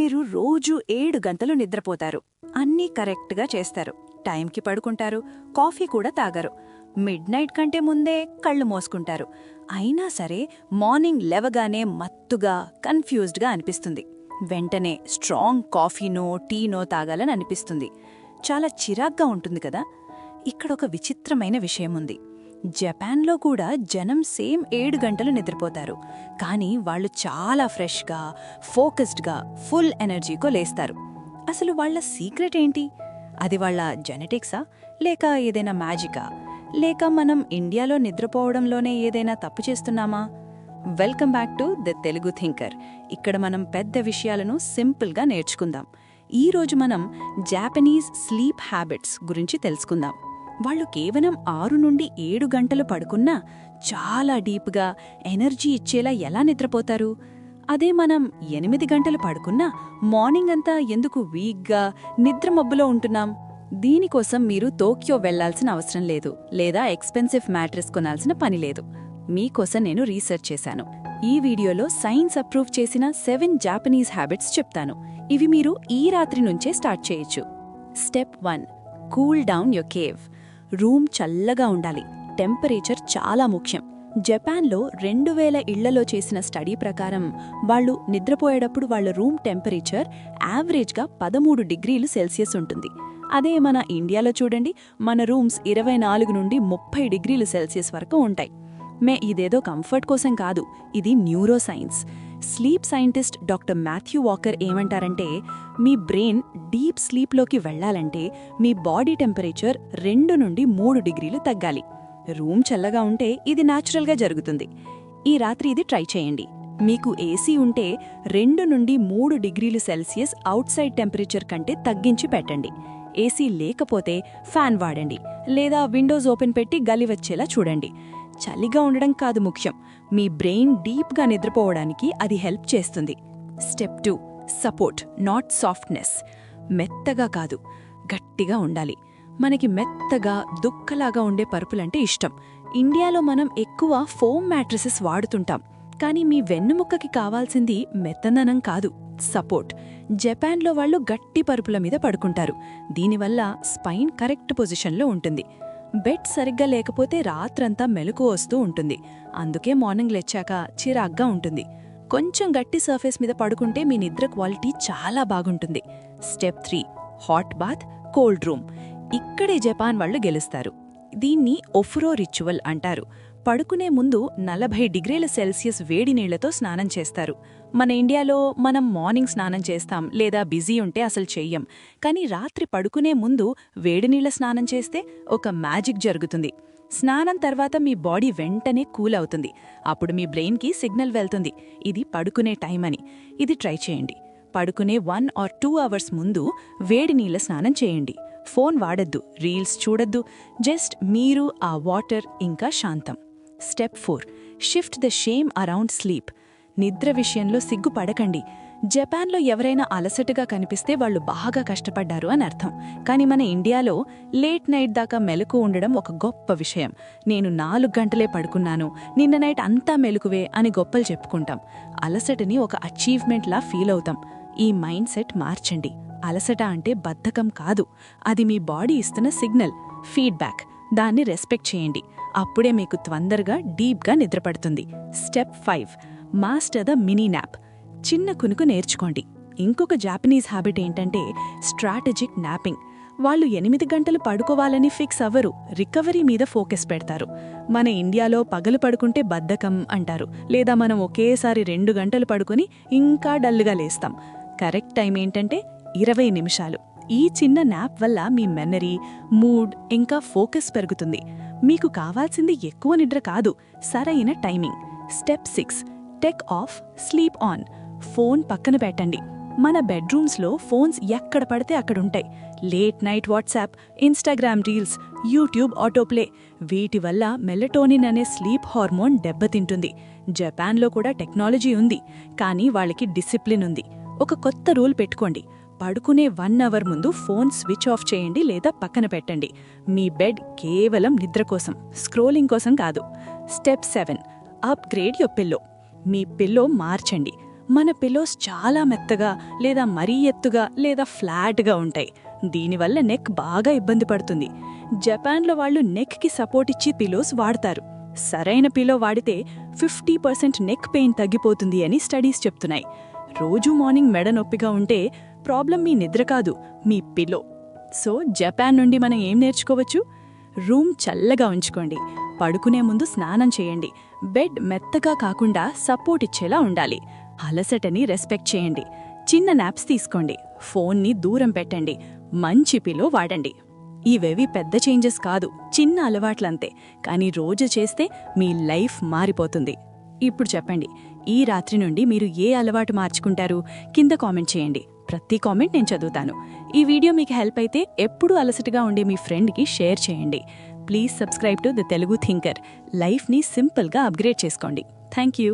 మీరు రోజు 7 గంటలు నిద్రపోతారు, అన్నీ కరెక్ట్గా చేస్తారు, టైంకి పడుకుంటారు, కాఫీ కూడా తాగరు, మిడ్ నైట్ కంటే ముందే కళ్ళు మోసుకుంటారు. అయినా సరే మార్నింగ్ లేవగానే మత్తుగా కన్ఫ్యూజ్డ్గా అనిపిస్తుంది. వెంటనే స్ట్రాంగ్ కాఫీనో టీనో తాగాలని అనిపిస్తుంది. చాలా చిరాగ్గా ఉంటుంది కదా. ఇక్కడొక విచిత్రమైన విషయముంది. జపాన్లో కూడా జనం సేమ్ 7 గంటలు నిద్రపోతారు, కానీ వాళ్ళు చాలా ఫ్రెష్గా, ఫోకస్డ్గా, ఫుల్ ఎనర్జీతో లేస్తారు. అసలు వాళ్ళ సీక్రెట్ ఏంటి? అది వాళ్ళ జెనెటిక్సా, లేక ఏదైనా మ్యాజికా, లేక మనం ఇండియాలో నిద్రపోవడంలోనే ఏదైనా తప్పు చేస్తున్నామా? Welcome back to the Telugu thinker. ఇక్కడ మనం పెద్ద విషయాలను సింపుల్గా నేర్చుకుందాం. ఈరోజు మనం జాపనీస్ స్లీప్ హ్యాబిట్స్ గురించి తెలుసుకుందాం. వాళ్ళు కేవలం 6 నుండి 7 గంటలు పడుకున్నా చాలా డీప్గా ఎనర్జీ ఇచ్చేలా ఎలా నిద్రపోతారు? అదే మనం 8 గంటలు పడుకున్నా మార్నింగ్ అంతా ఎందుకు వీక్గా నిద్రమబ్బులో ఉంటున్నాం? దీనికోసం మీరు టోక్యో వెళ్లాల్సిన అవసరం లేదు, లేదా ఎక్స్పెన్సివ్ మ్యాట్రెస్ కొనాల్సిన పని లేదు. మీకోసం నేను రీసెర్చ్ చేశాను. ఈ వీడియోలో సైన్స్ అప్రూవ్ చేసిన 7 జాపనీస్ హ్యాబిట్స్ చెప్తాను. ఇవి మీరు ఈ రాత్రి నుంచే స్టార్ట్ చేయొచ్చు. Step 1, cool down your cave. Room చల్లగా ఉండాలి. టెంపరేచర్ చాలా ముఖ్యం. జపాన్లో 2000 ఇళ్లలో చేసిన స్టడీ ప్రకారం వాళ్ళు నిద్రపోయేటప్పుడు వాళ్ళ రూమ్ టెంపరేచర్ యావరేజ్గా 13 డిగ్రీలు సెల్సియస్ ఉంటుంది. అదే మన ఇండియాలో చూడండి, మన రూమ్స్ 24 నుండి 30 డిగ్రీలు సెల్సియస్ వరకు ఉంటాయి. ఇదేదో కంఫర్ట్ కోసం కాదు, ఇది neuro science. Sleep scientist doctor Matthew walker ఏమంటారంటే, మీ బ్రెయిన్ డీప్ స్లీప్లోకి వెళ్లాలంటే మీ బాడీ టెంపరేచర్ 2 నుండి 3 డిగ్రీలు తగ్గాలి. రూమ్ చల్లగా ఉంటే ఇది న్యాచురల్గా జరుగుతుంది. ఈ రాత్రి ఇది ట్రై చేయండి. మీకు ఏసీ ఉంటే 2 నుండి 3 డిగ్రీలు సెల్సియస్ అవుట్ సైడ్ టెంపరేచర్ కంటే తగ్గించి పెట్టండి. ఏసీ లేకపోతే ఫ్యాన్ వాడండి, లేదా విండోస్ ఓపెన్ పెట్టి గాలి వచ్చేలా చూడండి. చలిగా ఉండడం కాదు ముఖ్యం, మీ బ్రెయిన్ డీప్గా నిద్రపోవడానికి అది హెల్ప్ చేస్తుంది. Step 2, support not softness. మెత్తగా కాదు, గట్టిగా ఉండాలి. మనకి మెత్తగా దుక్కలాగా ఉండే పరుపులంటే ఇష్టం. ఇండియాలో మనం ఎక్కువ ఫోమ్ మ్యాట్రిసెస్ వాడుతుంటాం, కానీ మీ వెన్నుముక్కకి కావాల్సింది మెత్తదనం కాదు, సపోర్ట్. జపాన్లో వాళ్ళు గట్టి పరుపుల మీద పడుకుంటారు. దీనివల్ల స్పైన్ కరెక్ట్ పొజిషన్లో ఉంటుంది. బెడ్ సరిగ్గా లేకపోతే రాత్రంతా మెలకు వస్తూ ఉంటుంది, అందుకే మార్నింగ్ లేచాక చిరాగ్గా ఉంటుంది. కొంచెం గట్టి సర్ఫేస్ మీద పడుకుంటే మీ నిద్ర క్వాలిటీ చాలా బాగుంటుంది. Step 3, hot bath, cold room. ఇక్కడే జపాన్ వాళ్ళు గెలుస్తారు. దీన్ని ఒఫురో రిచువల్ అంటారు. పడుకునే ముందు 40 డిగ్రీల సెల్సియస్ వేడి నీళ్లతో స్నానం చేస్తారు. మన ఇండియాలో మనం మార్నింగ్ స్నానం చేస్తాం, లేదా బిజీ ఉంటే అసలు చెయ్యం. కానీ రాత్రి పడుకునే ముందు వేడినీళ్ల స్నానం చేస్తే ఒక మ్యాజిక్ జరుగుతుంది. స్నానం తర్వాత మీ బాడీ వెంటనే కూల్ అవుతుంది. అప్పుడు మీ బ్రెయిన్కి సిగ్నల్ వెళ్తుంది, ఇది పడుకునే టైం అని. ఇది ట్రై చేయండి. పడుకునే 1 or 2 అవర్స్ ముందు వేడినీళ్ల స్నానం చేయండి. ఫోన్ వాడద్దు, రీల్స్ చూడద్దు, జస్ట్ మీరు, ఆ వాటర్, ఇంకా శాంతం. Step 4, shift the shame around sleep. నిద్ర విషయంలో సిగ్గుపడకండి. జపాన్లో ఎవరైనా అలసటగా కనిపిస్తే వాళ్ళు బాగా కష్టపడ్డారు అని అర్థం. కానీ మన ఇండియాలో లేట్ నైట్ దాకా మెలకు ఉండడం ఒక గొప్ప విషయం. నేను 4 గంటలే పడుకున్నాను, నిన్న నైట్ అంతా మెలకువే అని గొప్పలు చెప్పుకుంటాం. అలసటని ఒక అచీవ్మెంట్లా ఫీల్ అవుతాం. ఈ మైండ్ సెట్ మార్చండి. అలసట అంటే బద్ధకం కాదు, అది మీ బాడీ ఇస్తున్న సిగ్నల్, ఫీడ్బ్యాక్. దాన్ని రెస్పెక్ట్ చేయండి. అప్పుడే మీకు తొందరగా డీప్గా నిద్రపడుతుంది. Step 5, master the mini nap. చిన్న కునుకు నేర్చుకోండి. ఇంకొక జాపనీస్ హ్యాబిట్ ఏంటంటే స్ట్రాటజిక్ నాపింగ్. వాళ్ళు 8 గంటలు పడుకోవాలని ఫిక్స్ అవ్వరు, రికవరీ మీద ఫోకస్ పెడతారు. మన ఇండియాలో పగలు పడుకుంటే బద్ధకం అంటారు, లేదా మనం ఒకేసారి 2 గంటలు పడుకుని ఇంకా డల్లుగా లేస్తాం. కరెక్ట్ టైం ఏంటంటే 20 నిమిషాలు. ఈ చిన్న నాప్ వల్ల మీ మెమరీ, మూడ్, ఇంకా ఫోకస్ పెరుగుతుంది. మీకు కావాల్సింది ఎక్కువ నిద్ర కాదు, సరైన timing. Step 6, take off, sleep on. Phone పక్కన పెట్టండి. మన బెడ్రూమ్స్లో ఫోన్స్ ఎక్కడ పడితే అక్కడుంటాయి. Late night WhatsApp, Instagram reels, YouTube autoplay, వీటి వల్ల మెలటోనిన్ అనే స్లీప్ హార్మోన్ దెబ్బతింటుంది. జపాన్లో కూడా టెక్నాలజీ ఉంది, కానీ వాళ్ళకి డిసిప్లిన్ ఉంది. ఒక కొత్త రూల్ పెట్టుకోండి. పడుకునే 1 అవర్ ముందు ఫోన్ స్విచ్ ఆఫ్ చేయండి, లేదా పక్కన పెట్టండి. మీ బెడ్ కేవలం నిద్ర కోసం, స్క్రోలింగ్ కోసం కాదు. Step 7, upgrade your pillow. Me pillow మార్చండి. మన పిల్లోస్ చాలా మెత్తగా లేదా మరీ ఎత్తుగా లేదా ఫ్లాట్గా ఉంటాయి. దీనివల్ల నెక్ బాగా ఇబ్బంది పడుతుంది. జపాన్లో వాళ్ళు నెక్కి సపోర్ట్ ఇచ్చి పిల్లోస్ వాడతారు. సరైన పిల్లో వాడితే 50% నెక్ పెయిన్ తగ్గిపోతుంది అని స్టడీస్ చెప్తున్నాయి. రోజూ మార్నింగ్ మెడ నొప్పిగా ఉంటే ప్రాబ్లం మీ నిద్ర కాదు, మీ పిల్లో. సో జపాన్ నుండి మనం ఏం నేర్చుకోవచ్చు? రూమ్ చల్లగా ఉంచుకోండి, పడుకునే ముందు స్నానం చేయండి, బెడ్ మెత్తగా కాకుండా సపోర్ట్ ఇచ్చేలా ఉండాలి, అలసటని రెస్పెక్ట్ చేయండి, చిన్న నాప్స్ తీసుకోండి, ఫోన్ని దూరం పెట్టండి, మంచి పిల్లో వాడండి. ఇవేవి పెద్ద చేంజెస్ కాదు, చిన్న అలవాట్లంతే. కానీ రోజు చేస్తే మీ లైఫ్ మారిపోతుంది. ఇప్పుడు చెప్పండి, ఈ రాత్రి నుండి మీరు ఏ అలవాటు మార్చుకుంటారు? కింద కామెంట్ చేయండి. ప్రతి కామెంట్ నేను చదువుతాను. ఈ వీడియో మీకు హెల్ప్ అయితే ఎప్పుడూ అలసటగా ఉండే మీ ఫ్రెండ్కి షేర్ చేయండి. Please subscribe to the Telugu thinker. లైఫ్ని సింపుల్గా అప్గ్రేడ్ చేసుకోండి. Thank you.